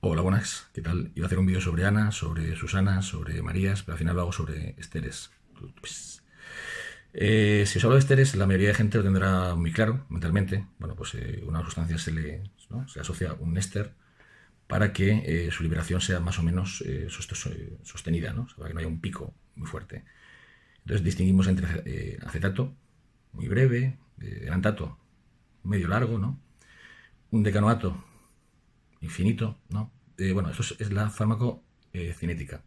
Hola, buenas, ¿qué tal? Iba a hacer un vídeo sobre Ana, sobre Susana, sobre Marías, pero al final lo hago sobre esteres. Pues, si os hablo de esteres, la mayoría de gente lo tendrá muy claro mentalmente. Bueno, pues una sustancia ¿no? Se asocia a un éster para que su liberación sea más o menos sostenida, ¿no? O sea, para que no haya un pico muy fuerte. Entonces distinguimos entre acetato, muy breve, alantato, medio largo, ¿no? Un decanoato, infinito, ¿no? Bueno, esto es la farmacocinética,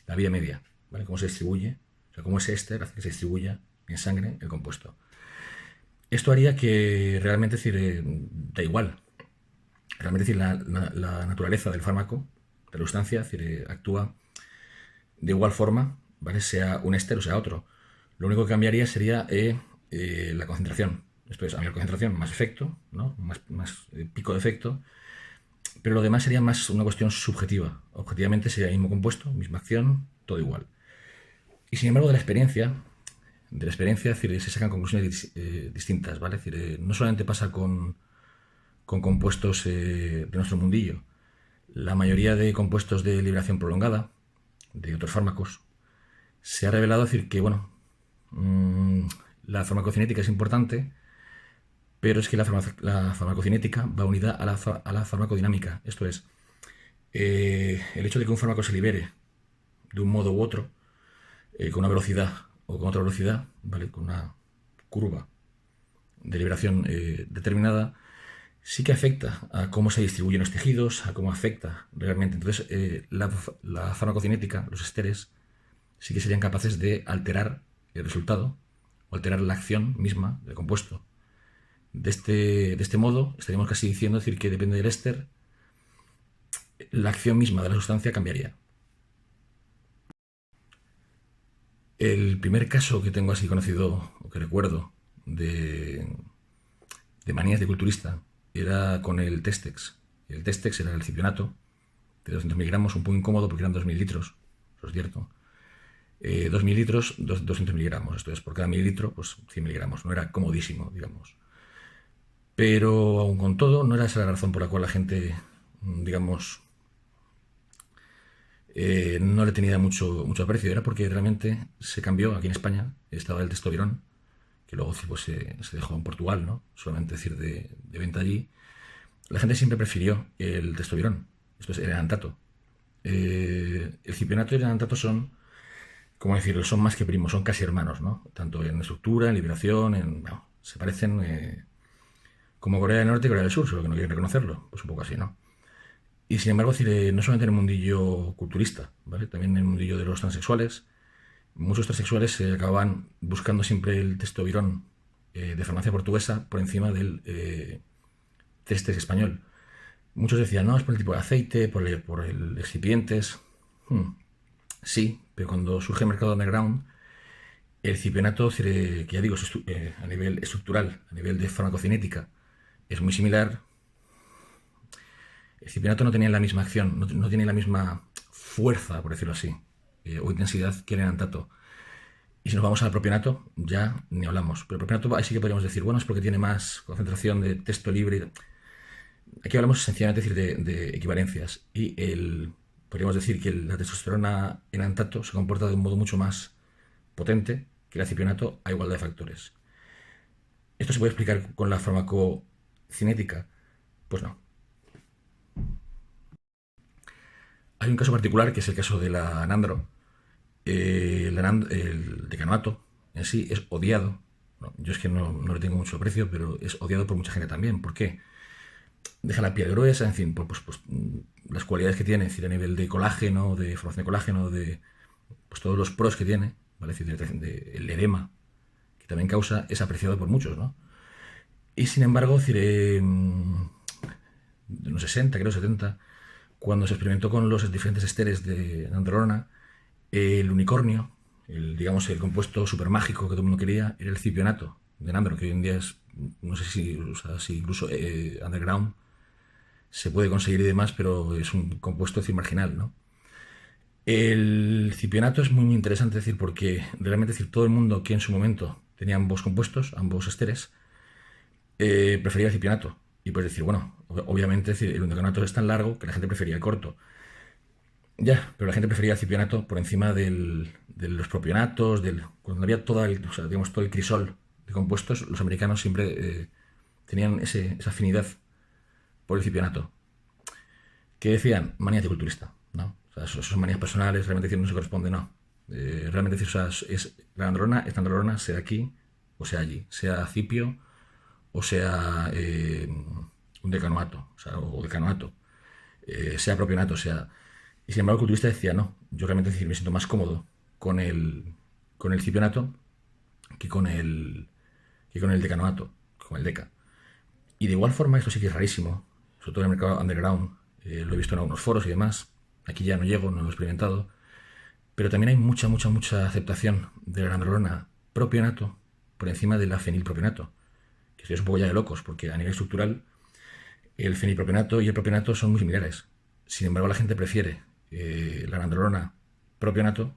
la vía media, ¿vale? Cómo se distribuye, o sea, cómo ese éster hace que se distribuya en sangre el compuesto. Esto haría que realmente, es decir, da igual, realmente, es decir, la naturaleza del fármaco, de la sustancia, es decir, actúa de igual forma, ¿vale? Sea un éster o sea otro. Lo único que cambiaría sería la concentración. Esto es, a mayor concentración, más efecto, ¿no? Más pico de efecto, pero lo demás sería más una cuestión subjetiva. Objetivamente sería el mismo compuesto, misma acción, todo igual. Y sin embargo, de la experiencia, es decir, se sacan conclusiones distintas, ¿vale? Es decir, no solamente pasa con compuestos de nuestro mundillo. La mayoría de compuestos de liberación prolongada, de otros fármacos, se ha revelado decir que, bueno, la farmacocinética es importante, pero es que la farmacocinética va unida a la farmacodinámica. Esto es, el hecho de que un fármaco se libere de un modo u otro, con una velocidad o con otra velocidad, ¿vale? Con una curva de liberación determinada, sí que afecta a cómo se distribuyen los tejidos, a cómo afecta realmente. Entonces, la farmacocinética, los esteres, sí que serían capaces de alterar el resultado o alterar la acción misma del compuesto. De este modo, estaríamos casi diciendo decir que depende del éster, la acción misma de la sustancia cambiaría. El primer caso que tengo así conocido, o que recuerdo, de manías de culturista, era con el Testex. El Testex era el cipionato de 200 miligramos, un poco incómodo porque eran 2 mililitros, eso es cierto. 2 mililitros, 200 miligramos, esto es, por cada mililitro, pues 100 miligramos, no era comodísimo, digamos. Pero aún con todo, no era esa la razón por la cual la gente, digamos, no le tenía mucho aprecio, era porque realmente se cambió aquí en España, estaba el testosterone, que luego pues, se dejó en Portugal, ¿no? Solamente decir de venta allí. La gente siempre prefirió el testosterone, esto es el enantato. El cipionato y el enantato son, como decirlo, son más que primos, son casi hermanos, ¿no? Tanto en estructura, en liberación, bueno, se parecen como Corea del Norte y Corea del Sur, solo que no quieren reconocerlo, pues un poco así, ¿no? Y sin embargo, decir, no solamente en el mundillo culturista, ¿vale? También en el mundillo de los transexuales, muchos transexuales acababan buscando siempre el testosterone de farmacia portuguesa por encima del Testex español. Muchos decían, no, es por el tipo de aceite, por el excipientes. Sí, pero cuando surge el mercado underground, el cipionato, que ya digo, a nivel estructural, a nivel de farmacocinética, es muy similar. El cipionato no tenía la misma acción, no tiene la misma fuerza, por decirlo así, o intensidad que el enantato. Y si nos vamos al propionato, ya ni hablamos. Pero el propionato ahí sí que podríamos decir, bueno, es porque tiene más concentración de texto libre. Aquí hablamos sencillamente de equivalencias. Podríamos decir que la testosterona enantato se comporta de un modo mucho más potente que el acipionato a igualdad de factores. ¿Esto se puede explicar con la farmacocinética? Pues no. Hay un caso particular que es el caso de la anandro. El decanoato en sí es odiado. No, yo es que no le tengo mucho aprecio, pero es odiado por mucha gente también. ¿Por qué? Deja la piel gruesa, en fin, pues, las cualidades que tiene, es decir, a nivel de colágeno, de formación de colágeno, de pues todos los pros que tiene, ¿vale? Es decir, el edema que también causa, es apreciado por muchos, ¿no? Y sin embargo, es decir, de los 60, creo 70, cuando se experimentó con los diferentes esteres de androlona, el unicornio, digamos, el compuesto super mágico que todo el mundo quería, era el cipionato de Nandro, que hoy en día es, no sé si incluso underground se puede conseguir y demás, pero es un compuesto decir, marginal, ¿no? El cipionato es muy interesante, decir, porque realmente decir, todo el mundo que en su momento tenía ambos compuestos, ambos esteres, prefería el cipionato. Y puedes decir, bueno, obviamente el undecanoato es tan largo que la gente prefería el corto. Ya, pero la gente prefería el cipionato por encima de los propionatos, cuando había o sea, digamos, todo el crisol de compuestos, los americanos siempre tenían esa afinidad por el cipionato. Que decían, maniaticulturista, ¿no? O sea, son manías personales, realmente no se corresponde, no. Realmente decir, o sea, la androlona, esta androlona, sea aquí o sea allí, sea cipio o sea un decanoato, o sea, o decanoato, sea propionato, sea... Y sin embargo el culturista decía, no, yo realmente decir, me siento más cómodo con el cipionato que con el decanoato, con el deca. Y de igual forma, esto sí que es rarísimo, sobre todo en el mercado underground, lo he visto en algunos foros y demás, aquí ya no llego, no lo he experimentado, pero también hay mucha aceptación de la androlona propionato por encima de la fenilpropionato, que esto es un poco ya de locos, porque a nivel estructural el fenilpropionato y el propionato son muy similares. Sin embargo, la gente prefiere la androlona propionato,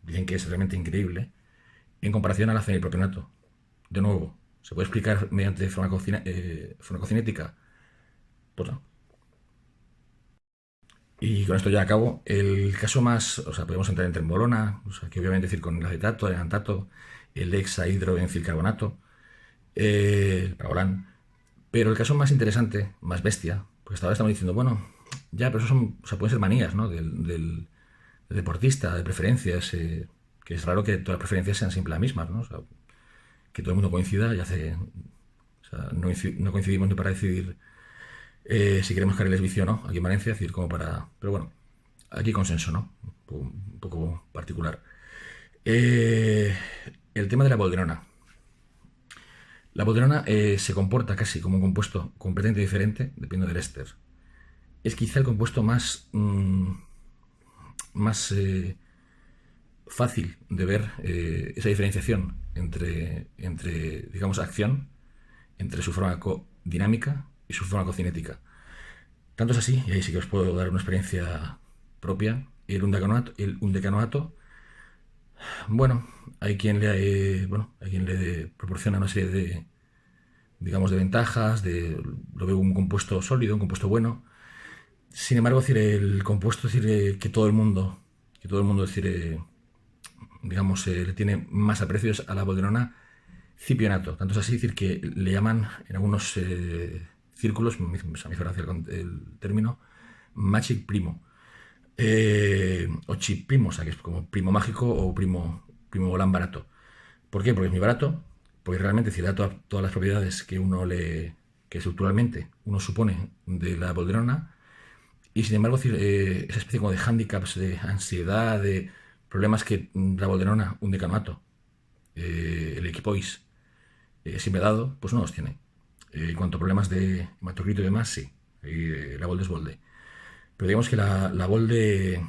dicen que es realmente increíble, en comparación a la fenilpropionato. De nuevo, ¿se puede explicar mediante farmacocinética? Pues no. Y con esto ya acabo. El caso más, o sea, podemos entrar en trembolona, o sea, que obviamente decir con el acetato, el antato, el hexahidroencilcarbonato, el parabolán. Pero el caso más interesante, más bestia, porque hasta ahora estamos diciendo, bueno, ya, pero eso son, o sea, pueden ser manías, ¿no? Del deportista, de preferencias, que es raro que todas las preferencias sean siempre las mismas, ¿no? O sea, que todo el mundo coincida y hace, o sea, no coincidimos ni para decidir si queremos carriles bici o no, aquí en Valencia, es decir, como para... Pero bueno, aquí consenso, ¿no? Un poco particular. Eh, el tema de la bolderona. La bolderona se comporta casi como un compuesto completamente diferente, dependiendo del éster. Es quizá el compuesto más fácil de ver esa diferenciación digamos, acción, entre su farmacodinámica y su farmacocinética. Tanto es así, y ahí sí que os puedo dar una experiencia propia, el undecanoato, bueno, hay quien le proporciona una serie de, digamos, de ventajas, lo veo un compuesto sólido, un compuesto bueno. Sin embargo, decir, el compuesto, decir, que todo el mundo, decir, digamos, le tiene más aprecios a la bolderona cipionato. Tanto es así, decir, que le llaman en algunos círculos, me hizo gracia el término, magic primo. O chip primo, o sea, que es como primo mágico o primo volán barato. ¿Por qué? Porque es muy barato, porque realmente si da todas las propiedades que estructuralmente uno supone de la bolderona, y sin embargo, esa especie como de handicaps, de ansiedad, de problemas que la bolderona, un decanoato, el equipois, siempre ha dado, pues no los tiene. En cuanto a problemas de hematocrito y demás, sí. La bolde es bolde. Pero digamos que la bolde,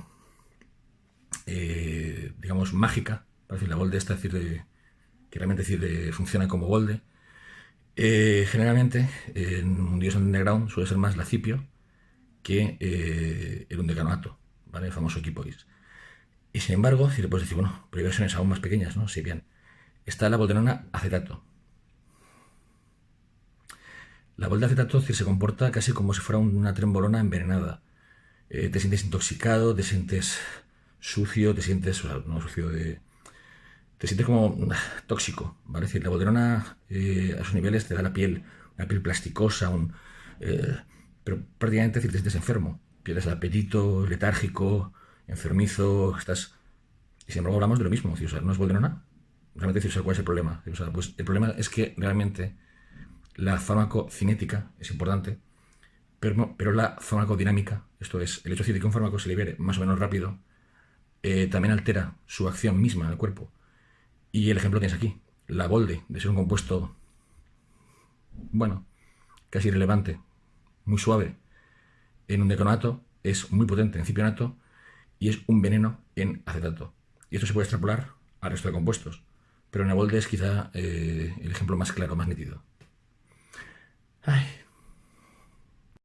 digamos, mágica, para decir, la bolde esta, decir, que realmente decir, funciona como bolde, generalmente en un dios underground suele ser más la cipio que el undecanoato, ¿vale? El famoso equipois. Y sin embargo, si le puedes decir, bueno, pero hay versiones aún más pequeñas, ¿no? Sí, bien. Está la bolderona acetato. La bolda acetato se comporta casi como si fuera una trembolona envenenada. Te sientes intoxicado, te sientes sucio, te sientes, o sea, no sucio te sientes como tóxico, ¿vale? Es decir, la bolderona a sus niveles te da una piel plasticosa, pero prácticamente decir, te sientes enfermo. Pierdes el apetito, letárgico, enfermizo, estás... Y sin embargo hablamos de lo mismo, o sea, no es bolderona. Realmente, o sea, ¿cuál es el problema? O sea, pues el problema es que realmente la farmacocinética es importante, pero la farmacodinámica, esto es, el hecho de que un fármaco se libere más o menos rápido, también altera su acción misma en el cuerpo. Y el ejemplo tienes aquí. La bolde, de ser un compuesto, bueno, casi irrelevante, muy suave, en un decanoato, es muy potente en cipionato y es un veneno en acetato. Y esto se puede extrapolar al resto de compuestos. Pero en la bolde es quizá el ejemplo más claro, más nítido. Ay,